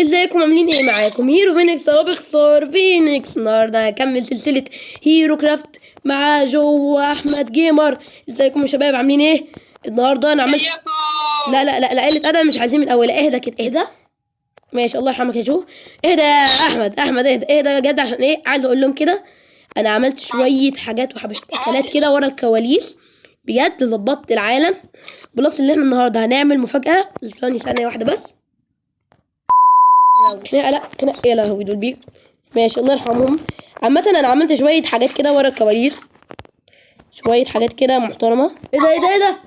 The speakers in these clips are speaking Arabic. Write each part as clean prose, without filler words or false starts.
ازيكم عاملين ايه؟ معاكم هيرو فينيكس او باختصار فينيكس. النهارده هكمل سلسله هيرو كرافت مع جو واحمد جيمر. ازيكم يا شباب عاملين ايه؟ النهارده انا عملت لا قله ادب، مش عايزين من اول. اهدى كده اهدى. ماشي، الله يرحمك يا جو. اهدى يا احمد اهدى بجد. عشان ايه؟ عايز اقول لهم كده، انا عملت شويه حاجات وحبشت اكلات كده ورا الكواليس، بجد ظبطت العالم. بلس اللي احنا النهارده هنعمل مفاجاه. ثانيه واحده بس. كان يا لهوي دول بيك. ماشي، الله يرحمهم. عامة انا عملت شوية حاجات كده ورا الكواليس، شوية حاجات كده محترمة. ايه ده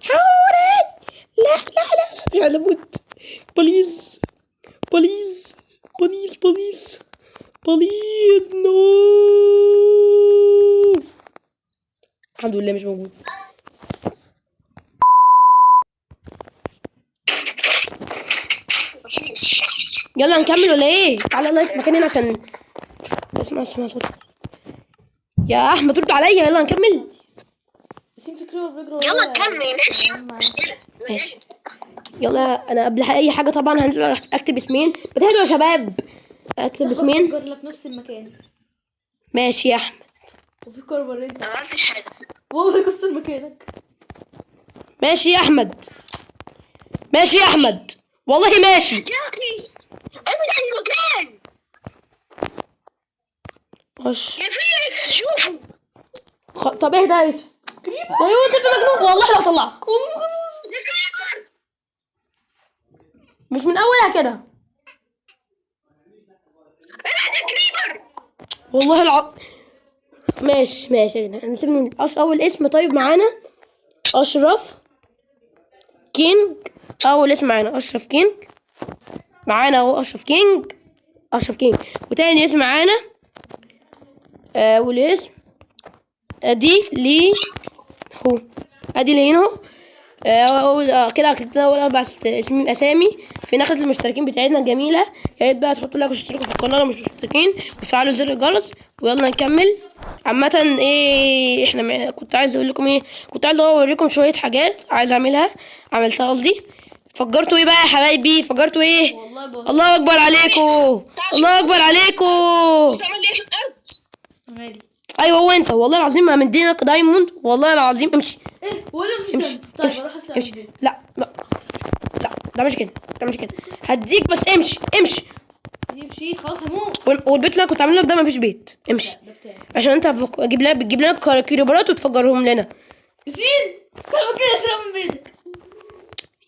حوري. لا مش عايز اموت. بوليس بوليس نو. الحمد لله مش موجود. يلا نكمل ولا ايه؟ تعالى الله يسمع مكاني عشان اسمع صوت. يا احمد رد عليا، يلا نكمل. يلا نكمل. ماشي يلا. انا قبل اي حاجه طبعا هنزل اكتب اسمين. بتهدوا يا شباب، اكتب اسمين. فكر لك نص المكان. ماشي يا احمد. وفي كربونات. ما عملتش حاجة والله كسر مكانك. ماشي يا احمد والله ماشي. يا أخي، ابعد عن المكان خش. يا فينيكس. شوفوا طب اهدى يا يوسف. يا يوسف مجنون والله لا اطلعك. يا كريمر. مش من اولها كده ابعد يا كريمر. والله ماشي يا جدعان. هنسيب من اول اسم. طيب معانا اشرف كينج. اول اسم معانا اشرف كينج. معانا اهو اشرف كينج. وتاني اسم معانا اول اسم ادي لي هو كده كتبنا اول اربع اسامي في نخلة المشتركين بتاعتنا الجميله. يا ريت بقى تحطوا لايك وتشتركوا في القناه لو مش مشتركين، وتفعلوا زر الجرس، ويلا نكمل. عامه ايه احنا كنت عايز اقول لكم ايه. كنت عايز اوريكم شويه حاجات عايز عملتها قصدي. فجرتوا ايه بقى يا حبايبي؟ فجرتوا ايه؟ الله اكبر عليكم. عمل ايه في الأرض؟ مالي. ايوه هو انت والله العظيم ما مدينك دايموند. والله العظيم امشي. ايه ولا مش طيب اروح اسال البيت. لا ده مش كده. هديك بس امشي يمشي خلاص هموت. والبيت اللي انا كنت عامله لك ده ما فيش بيت. امشي ده بتاعي. عشان انت بتجيب لنا كيلوبرات وتفجرهم لنا. ياسين سيبك كده اسرع من بيتك.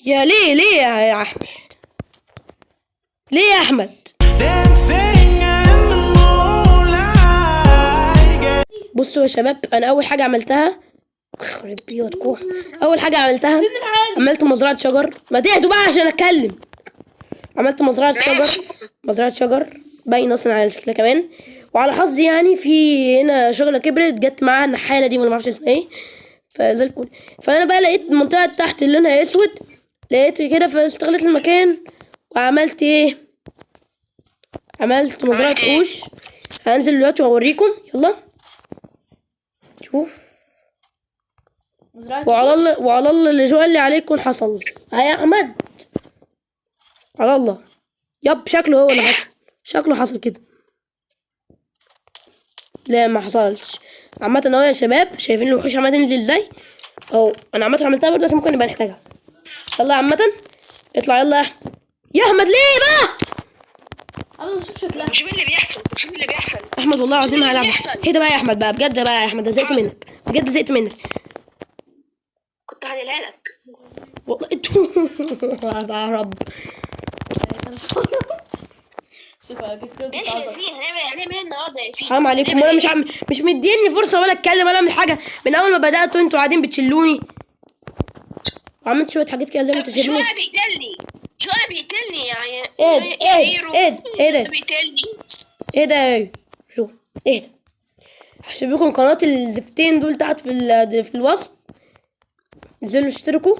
يا ليه يا احمد؟ ليه يا احمد؟ بصوا يا شباب، انا اول حاجه عملتها خرب بيوتكم. عملت مزرعه شجر. ما تهدوا بقى عشان اتكلم. عملت مزرعه شجر باين اصلا على شكلها كمان. وعلى حظي يعني في هنا شجره كبرت جت معاها النحاله دي، ما اعرفش اسمها ايه. فزي الفل. فانا بقى لقيت المنطقه تحت اللي لونها اسود، لقيت كده فاستغلت المكان وعملت ايه. عملت مزرعه قوش. هنزل دلوقتي واوريكم. يلا شوف. وعلى الله اللي جو قال لي عليه يكون حصل. ها يا احمد، على الله. يب شكله هو اللي حصل. شكله حصل كده. لا ما حصلش. عامة اهو يا شباب، شايفين الوحوش عمالة تنزل ازاي اهو. انا عامة عملتها برضه عشان ممكن نبقى نحتاجها. يلا عامة اطلع يلا يا احمد. ليه بقى؟ عاوز اشوف شكلها. شوف اللي بيحصل. احمد والله العظيم هلعبك. اهدى بقى يا احمد بقى بجد بقى يا احمد. زهقت منك. كنت هنقلها لك والله انتوا يا رب. شوف كده. ماشي يا ياسين. هنعمل ايه النهارده يا ياسين؟ حرام عليكم، وانا مش مديني فرصه ولا اتكلم ولا اعمل حاجه. من اول ما بداتوا انتوا قاعدين بتشلوني. وعملت شويه حاجات كده زي ما انتوا شايفين. شوية بيقتلني يعني. ايه ده شوف. اهدى. هسيب لكم قناه الزفتين دول تحت في الوصف. انزلوا اشتركوا.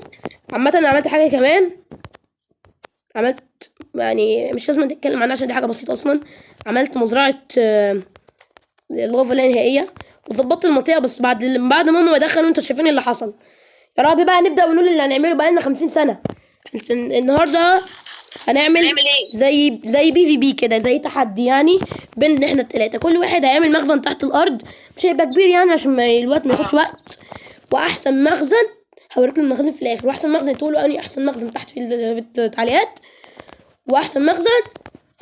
عامه انا عملت حاجه كمان. عملت يعني مش لازم نتكلم عنها عشان دي حاجه بسيطه اصلا. عملت مزرعه اللغه اللا نهائيه. وظبطت المنطقه، بس بعد ما هم دخلوا انتوا شايفين اللي حصل. يا رب بقى نبدا ونقول اللي هنعمله بقالنا 50 سنه. النهارده هنعمل ايه؟ زي بي في بي كده، زي تحدي يعني بين احنا الثلاثه. كل واحد هيعمل مخزن تحت الارض، مش هيبقى كبير يعني عشان الوقت ما ياخدش وقت. واحسن مخزن هوريكم المخازن في الاخر، واحسن مخزن تقولوا اني احسن مخزن تحت في التعليقات، واحسن مخزن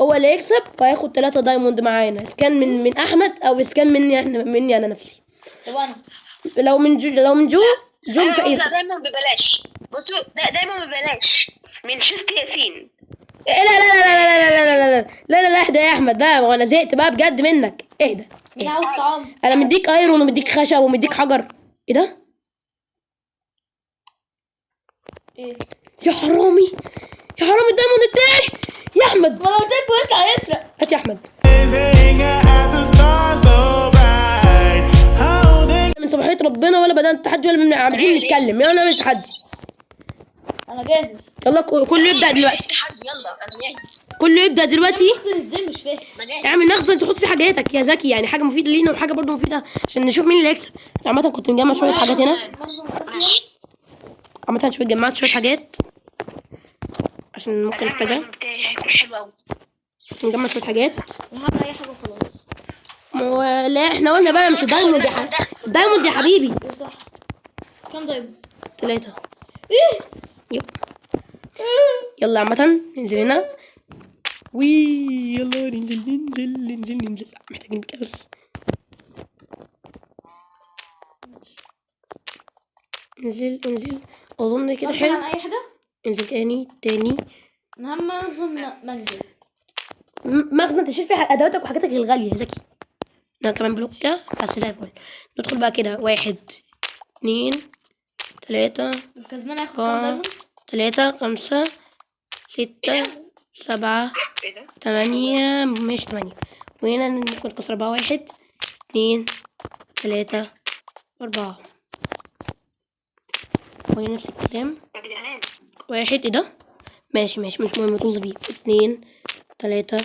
هو اللي يكسب وهياخد 3 دايموند معانا، اذا كان من احمد او اذا كان مني انا نفسي. طب انا لو من جو فقير. دايما ببلاش. بصوا دايما ببلاش من شيف ياسين. لا لا لا لا لا لا لا لا لا لا لا اهدى يا احمد، ده وانا زهقت بقى بجد منك. اهدى. مين عاوز طعام؟ انا مديك ايرون ومديك خشب ومديك حجر. ايه ده؟ ايه؟ يا حرامي يا حرامي، الدايموند بتاعي يا احمد. ما انا قلت لك ويطلع يسرق. هات يا احمد. من صباحية ربنا ولا بدأنا التحدي ولا عاملين نتكلم. يلا نعمل تحدي. انا جاهز. يلا كله يبدأ دلوقتي. يلا انا جاهز. كله يبدأ دلوقتي. مخزن ازاي مش فاهم. اعمل مخزن تحط فيه حاجاتك يا زكي، يعني حاجة مفيدة لينا وحاجة برضه مفيدة عشان نشوف مين اللي هيكسب. عامة كنت مجمع شوية حاجات هنا. عامة جمعت شوية حاجات عشان ممكن نحتاجها. هيكون حلو قوي. كنت مجمع شوية حاجات. وهعمل اي حاجه وخلاص. لا احنا قلنا بقى مش الدايموند الدايموند يا حبيبي. ايه صح. كام دايموند؟ 3. ايه؟ يب. يلا عامة ننزل هنا. يلا ننزل. محتاجين كاس. انزل. اظن كده حلو. اي حاجه؟ انزل تاني. اهم مخزن منجل. مخزن تشيل فيه ادواتك وحاجاتك الغالية يا زكي. انا كمان بلوكة بس زي الفل. ندخل بقى كده 1 2 3 الكسبان هياخد كام دايموند؟ 3 5 6 7 8 مش 8. وهنا ندخل كسر 4 1 2 3 4. وهنا نفس الكلام 1. ايه ده؟ ماشي مش مهم طز فيه. 2 3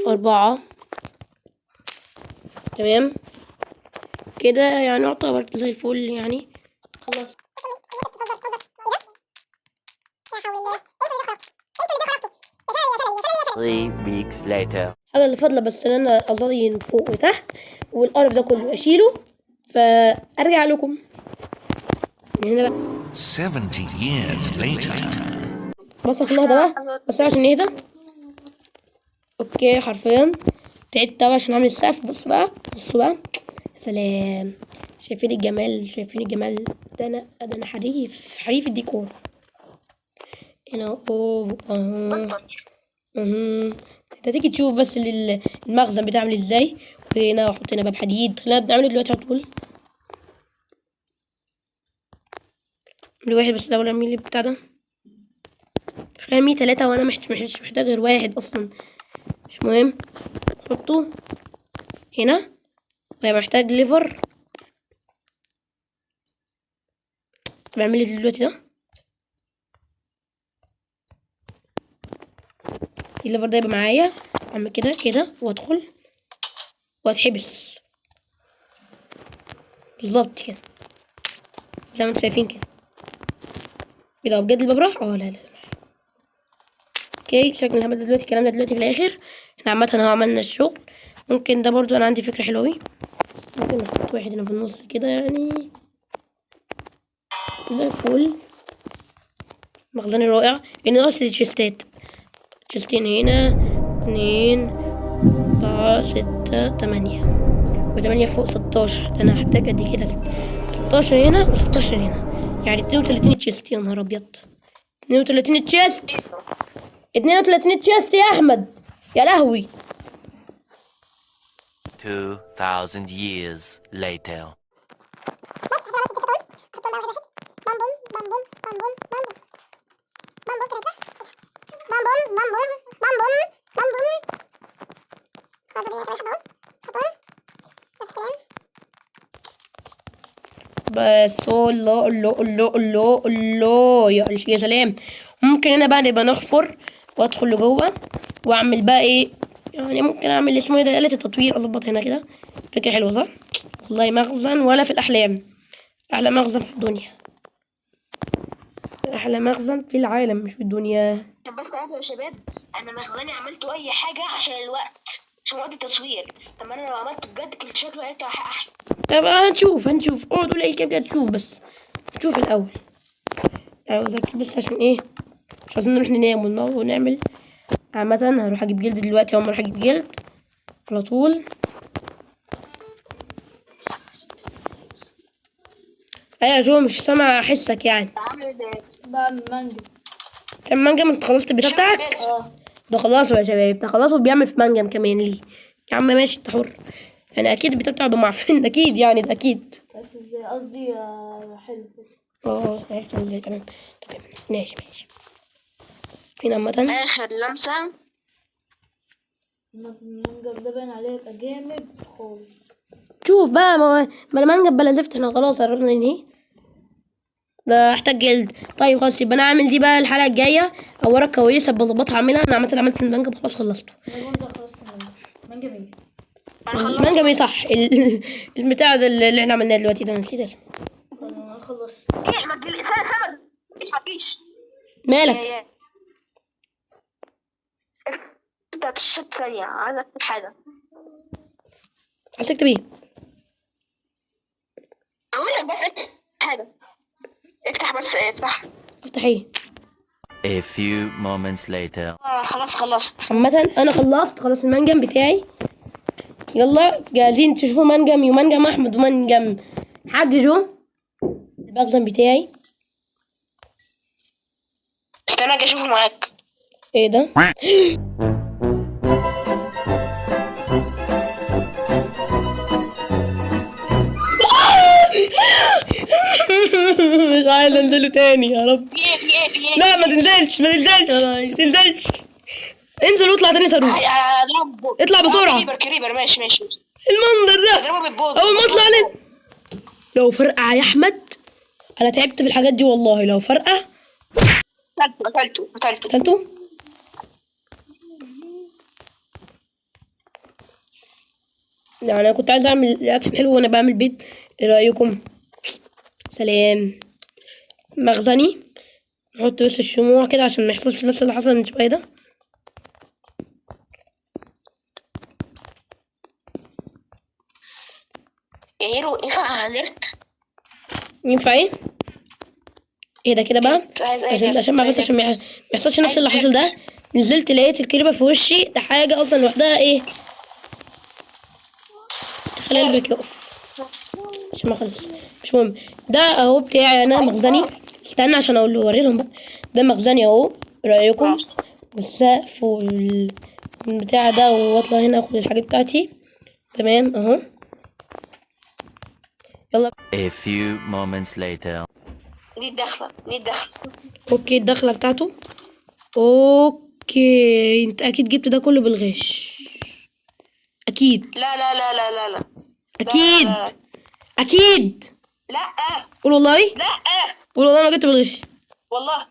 4 تمام كده يعني يعتبر زي الفل يعني. خلاص. 3 weeks later. الحاجة اللي فاضلة بس ان انا ازين فوق وتحت والقرف ده كله اشيله، فارجع لكم من هنا بقى. 70 years later. بس عشان نهدى بقى، بس عشان نهدى. اوكي حرفيا تعبت بقى عشان اعمل السقف. بصوا بقى يا سلام. شايفين الجمال ده؟ انا حريف الديكور هنا. انت تيجي تشوف بس المخزن بتاعمل ازاي. وهنا احط هنا باب حديد. خلينا نعمله دلوقتي على طول. اعمل واحد بس الاول. اعمل لي بتاع ده. ارمي 3 وانا مش محتاج غير 1 اصلا. مش مهم. احطه هنا. وهيبقى محتاج ليفر. بعمل لي دلوقتي ده. الليفر ده يبقى معايا. اعمل كده وادخل واتحبس بالظبط كده زي ما انتم شايفين كده. بجد الباب راح. لا اوكي. شكل الهبل ده دلوقتي الكلام ده دلوقتي في الاخر. احنا عامه اهو عملنا الشغل. ممكن ده برضو انا عندي فكره حلوه قوي. ممكن نحط واحد هنا في النص كده يعني زي الفل. مخزني رائع. ناقص التشيستات. تشيستين هنا 2 4 6 8 و8 فوق 16. ده انا هحتاج ادي كده 16 هنا و16 هنا يعني 32 تشيست. يا نهار ابيض 32 تشيست. 32 تشيست يا احمد يا لهوي. 2000 years later. بس الله يا سلام. ممكن انا بقى نبقى نحفر وادخل لجوه واعمل بقى ايه يعني. ممكن اعمل اسمه ايه ده، آلة التطوير. اظبط هنا كده. فكرة حلوة صح؟ والله مخزن ولا في الأحلام. أحلى مخزن في الدنيا، أحلى مخزن في العالم مش في الدنيا. طب بس تعرفوا يا شباب، انا مخزني عملته اي حاجه عشان الوقت، عشان وقت التصوير. لما انا لو عملته بجد كان شكله هيطلع احلى. طب هنشوف اقعد قول أي كلمة تشوف، بس نشوف الأول. أيوة ذاكر بس عشان إيه، مش عايزين نروح ننام ونعمل. عامة هروح أجيب جلد دلوقتي، أول ما أروح أجيب جلد على طول. أيوة يا جو مش سامع حسك يعني. عامل زي بعمل مانجا. طب منجم انت خلصت البتاع بتاعك؟ ده خلاص يا شباب، ده خلاص وبيعمل في منجم كمان ليه؟ يا عم ماشي انت حر. يعني اكيد البتاع بتاعه ده معفن اكيد يعني، ده اكيد. عرفت ازاي؟ قصدي حلو كده. عرفت ازاي. تمام ماشي. فين عامة؟ اخر لمسه. المانجا ده باين عليه يبقى جامد خالص. شوف بقى، ما المنجم بلا زفت، احنا خلاص قربنا ننهي. ده احتاج جلد. طيب خلاص يبقى انا اعمل دي بقى الحلقة الجاية. اوراق كويسة بظبطها اعملها. انا عملت المنجم خلاص خلصته. انا برضه خلصت مانجا مين؟ المنجم ايه صح؟ البتاع ده اللي احنا عملناه دلوقتي ده نسيت اسمه. انا خلصت. ايه ما تجيلي سنه ما تجيش. مالك؟ انت تشت ثانيه، عايز اكتب حاجه. عايز تكتب ايه؟ اقول لك بس اكتب حاجه. افتح بس افتح. افتح ايه؟ A few moments later. خلاص خلصت. عامة انا خلصت المنجم بتاعي. يلا جاهزين تشوفوا منجم ومنجم احمد ومنجم حاج جو. المخزن بتاعي. استنى اجي اشوفه معاك. ايه ده؟ مش عايز انزله تاني يا رب. في ايه لا ما تنزلش انزل واطلع تاني صاروخ. اطلع بسرعة. كريبر ماشي المنظر ده اضربه بالبوب. اول ما اطلع لو فرقع يا احمد. انا تعبت في الحاجات دي والله. لو فرقع قتلته. يعني انا كنت عايز اعمل رياكشن حلو وانا بعمل بيت. ايه رايكم؟ سلام. مخزني نحط بس الشموع كده عشان ما يحصلش نفس اللي حصل من شويه ده. يا هيرو ينفع اليرت؟ ينفع ايه؟ ايه ده كده بقى؟ عشان ما يحصلش نفس اللي حصل ده. نزلت لقيت الكريبه في وشي. ده حاجه اصلا لوحدها ايه؟ خلي قلبك يقف عشان ما خلص. مش مهم. ده اهو بتاعي انا مخزني. استنى عشان اقول له اوري لهم بقى. ده مخزني اهو. رايكم؟ والسقف والبتاع ده. واطلع هنا اخد الحاجات بتاعتي. تمام اهو. يلا. A few moments later. دي الدخله. اوكي الدخله بتاعته. اوكي انت اكيد جبت ده كله بالغش. اكيد. لا اكيد. لا قول والله. لا قول والله ما جبت بالغش. والله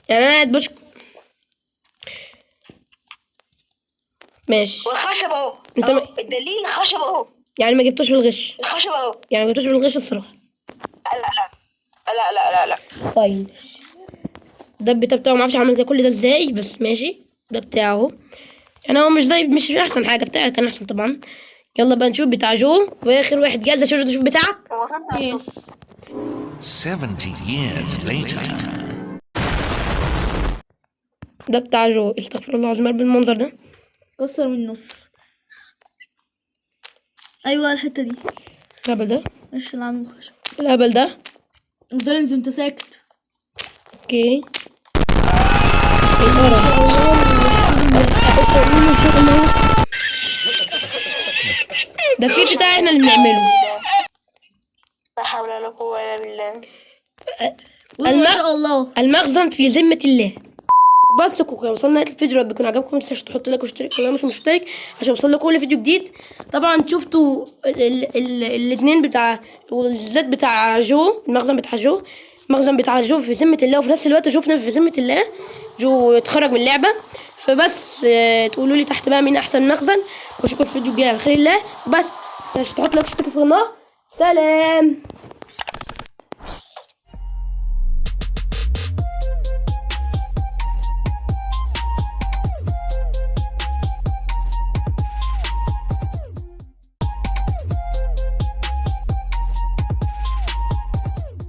يعني انا قاعد بشك. ماشي. والخشب اهو. انت الدليل الخشب اهو. يعني ما جبتوش بالغش. الخشب اهو. يعني ما جبتوش بالغش الصراحه. لا. طيب ده بتاعه ما اعرفش عمل ده كل ده ازاي، بس ماشي. ده بتاعه اهو. يعني هو مش احسن حاجه. بتاعي كان احسن طبعا. يلا بقى نشوف بتاع جو. واخر واحد جاهز عشان نشوف بتاعك. يس. 70 years later. ده بتاع جو. استغفر الله العظيم بالمنظر ده. كسر من النص. ايوه الحته دي. الهبل ده. ايش اللي عامل خشب؟ الهبل ده. انت انزل انت ساكت. اوكي. ده في بتاع احنا اللي بنعمله. لا حول ولا قوه الا بالله. ما شاء الله. المخزن في ذمة الله. بس كده وصلنا نهاية الفيديو. رب يكون عجبكم. متنساش تحط لايك واشترك في القناة مش مشترك عشان يوصل لكم كل فيديو جديد. طبعا شفتوا الاثنين بتاع والزيت بتاع جو. المخزن بتاع جو في ذمة الله، وفي نفس الوقت شفنا في ذمة الله جو يتخرج من اللعبه. فبس تقولوا لي تحت بقى مين احسن مخزن، واشوفكم في الفيديو الجاي على خير الله. بس مش تحط لايك وتشترك في القناه. سلام.